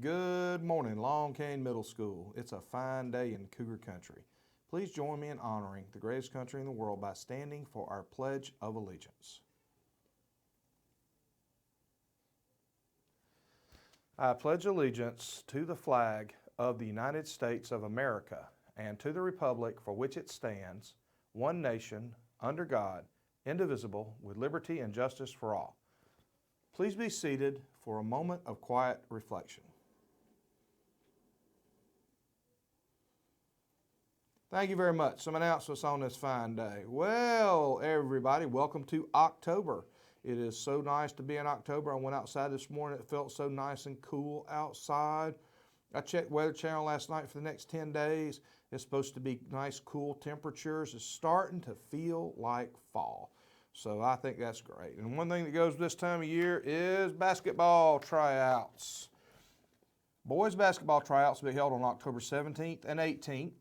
Good morning, Long Cane Middle School. It's a fine day in Cougar Country. Please join me in honoring the greatest country in the world by standing for our Pledge of Allegiance. I pledge allegiance to the flag of the United States of America and to the republic for which it stands, one nation, under God, indivisible, with liberty and justice for all. Please be seated for a moment of quiet reflection. Thank you very much. Some announcements on this fine day. Well, everybody, welcome to October. It is so nice to be in October. I went outside this morning. It felt so nice and cool outside. I checked Weather Channel last night for the next 10 days. It's supposed to be nice, cool temperatures. It's starting to feel like fall. So I think that's great. And one thing that goes this time of year is basketball tryouts. Boys basketball tryouts will be held on October 17th and 18th.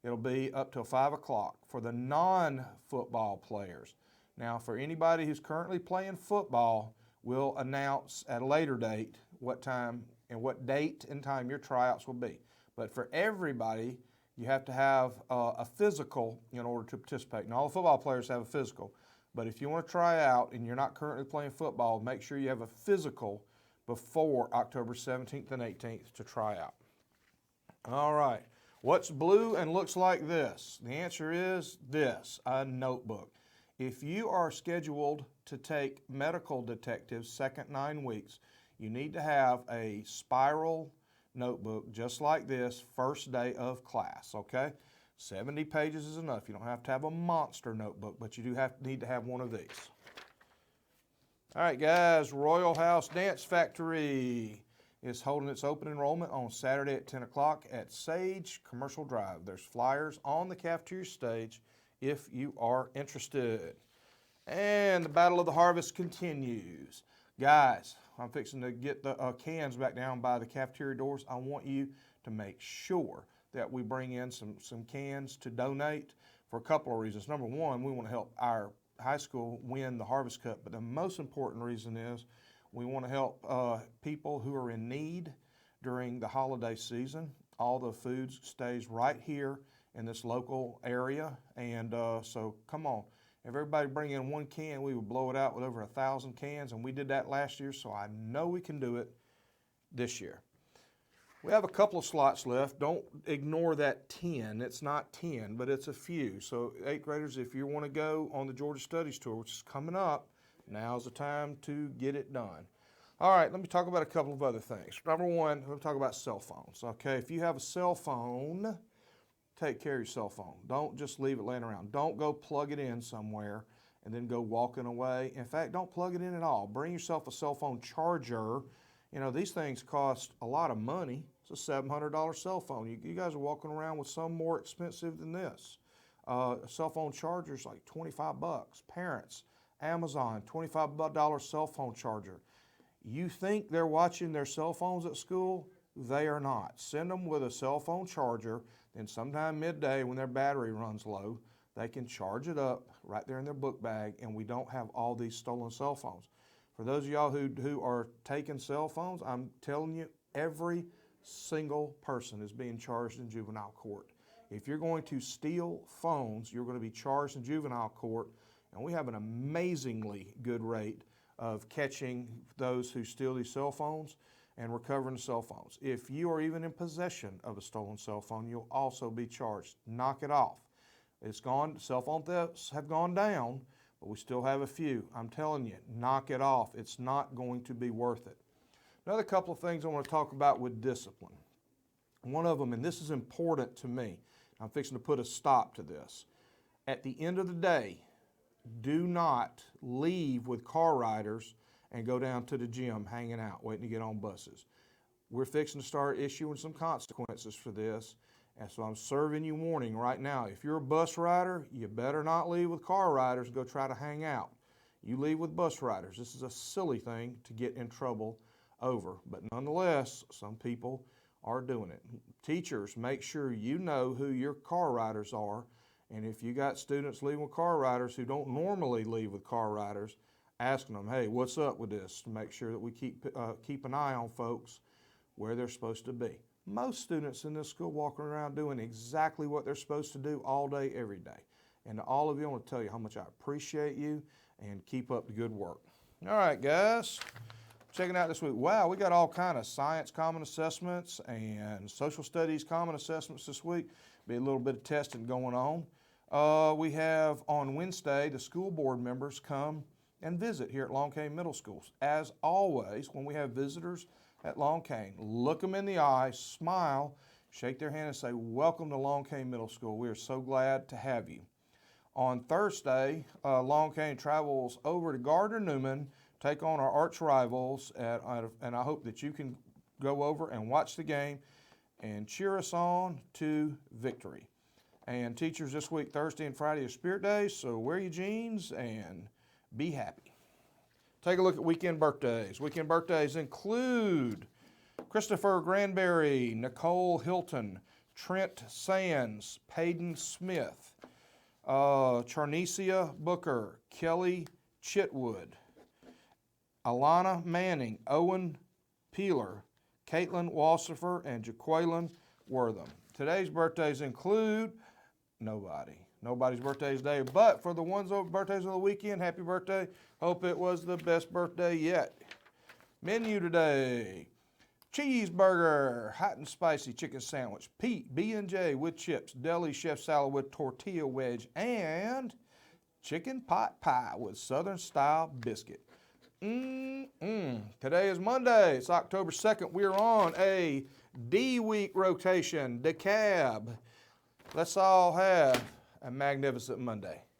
It'll be up till 5 o'clock for the non-football players. Now, for anybody who's currently playing football, we'll announce at a later date what time and what date and time your tryouts will be. But for everybody, you have to have a physical in order to participate. And all the football players have a physical. But if you want to try out and you're not currently playing football, make sure you have a physical before October 17th and 18th to try out. All right. What's blue and looks like this? The answer is this, a notebook. If you are scheduled to take medical detectives second 9 weeks, you need to have a spiral notebook just like this first day of class, okay? 70 pages is enough. You don't have to have a monster notebook, but you do need to have one of these. All right, guys, Royal House Dance Factory is holding its open enrollment on Saturday at 10 o'clock at Sage Commercial Drive. There's flyers on the cafeteria stage if you are interested. And the Battle of the Harvest continues. Guys, I'm fixing to get the cans back down by the cafeteria doors. I want you to make sure that we bring in some cans to donate for a couple of reasons. Number one, we want to help our high school win the Harvest Cup, but the most important reason is we want to help people who are in need during the holiday season. All the food stays right here in this local area, and so come on. If everybody bring in one can, we would blow it out with over 1,000 cans, and we did that last year, so I know we can do it this year. We have a couple of slots left. Don't ignore that 10. It's not 10, but it's a few. So 8th graders, if you want to go on the Georgia Studies Tour, which is coming up, now's the time to get it done. All right, let me talk about a couple of other things. Number one, let me talk about cell phones. Okay, if you have a cell phone, take care of your cell phone. Don't just leave it laying around. Don't go plug it in somewhere and then go walking away. In fact, don't plug it in at all. Bring yourself a cell phone charger. You know, these things cost a lot of money. It's a $700 cell phone. You guys are walking around with some more expensive than this. A cell phone charger is like 25 bucks. Parents, Amazon, $25 cell phone charger. You think they're watching their cell phones at school? They are not. Send them with a cell phone charger, then sometime midday when their battery runs low, they can charge it up right there in their book bag, and we don't have all these stolen cell phones. For those of y'all who are taking cell phones, I'm telling you, every single person is being charged in juvenile court. If you're going to steal phones, you're going to be charged in juvenile court, and we have an amazingly good rate of catching those who steal these cell phones and recovering the cell phones. If you are even in possession of a stolen cell phone, you'll also be charged. Knock it off. It's gone. Cell phone thefts have gone down, but we still have a few. I'm telling you, knock it off. It's not going to be worth it. Another couple of things I want to talk about with discipline. One of them, and this is important to me, I'm fixing to put a stop to this. At the end of the day, do not leave with car riders and go down to the gym hanging out, waiting to get on buses. We're fixing to start issuing some consequences for this, and so I'm serving you warning right now. If you're a bus rider, you better not leave with car riders and go try to hang out. You leave with bus riders. This is a silly thing to get in trouble over, but nonetheless, some people are doing it. Teachers, make sure you know who your car riders are, and if you got students leaving with car riders who don't normally leave with car riders, asking them, hey, what's up with this, to make sure that we keep an eye on folks where they're supposed to be. Most students in this school walking around doing exactly what they're supposed to do all day, every day. And to all of you, I want to tell you how much I appreciate you and keep up the good work. All right, guys. Checking out this week. Wow, we got all kind of science common assessments and social studies common assessments this week. Be a little bit of testing going on. We have on Wednesday, the school board members come and visit here at Long Cane Middle School. As always, when we have visitors at Long Cane, look them in the eye, smile, shake their hand and say, welcome to Long Cane Middle School. We are so glad to have you. On Thursday, Long Cane travels over to Gardner-Newman, take on our arch rivals, and I hope that you can go over and watch the game and cheer us on to victory. And teachers this week, Thursday and Friday, are Spirit Days, so wear your jeans and be happy. Take a look at weekend birthdays. Weekend birthdays include Christopher Granberry, Nicole Hilton, Trent Sands, Peyton Smith, Charnesia Booker, Kelly Chitwood, Alana Manning, Owen Peeler, Caitlin Wassifer, and Jaqueline Wortham. Today's birthdays include nobody's birthday today, but for the ones over birthdays on the weekend, happy birthday. Hope it was the best birthday yet. Menu today: cheeseburger, hot and spicy chicken sandwich, Pete B&J with chips, deli chef salad with tortilla wedge, and chicken pot pie with southern style biscuit. Today is Monday. It's October 2nd. We're on a D-week rotation, DeKalb. Let's all have a magnificent Monday.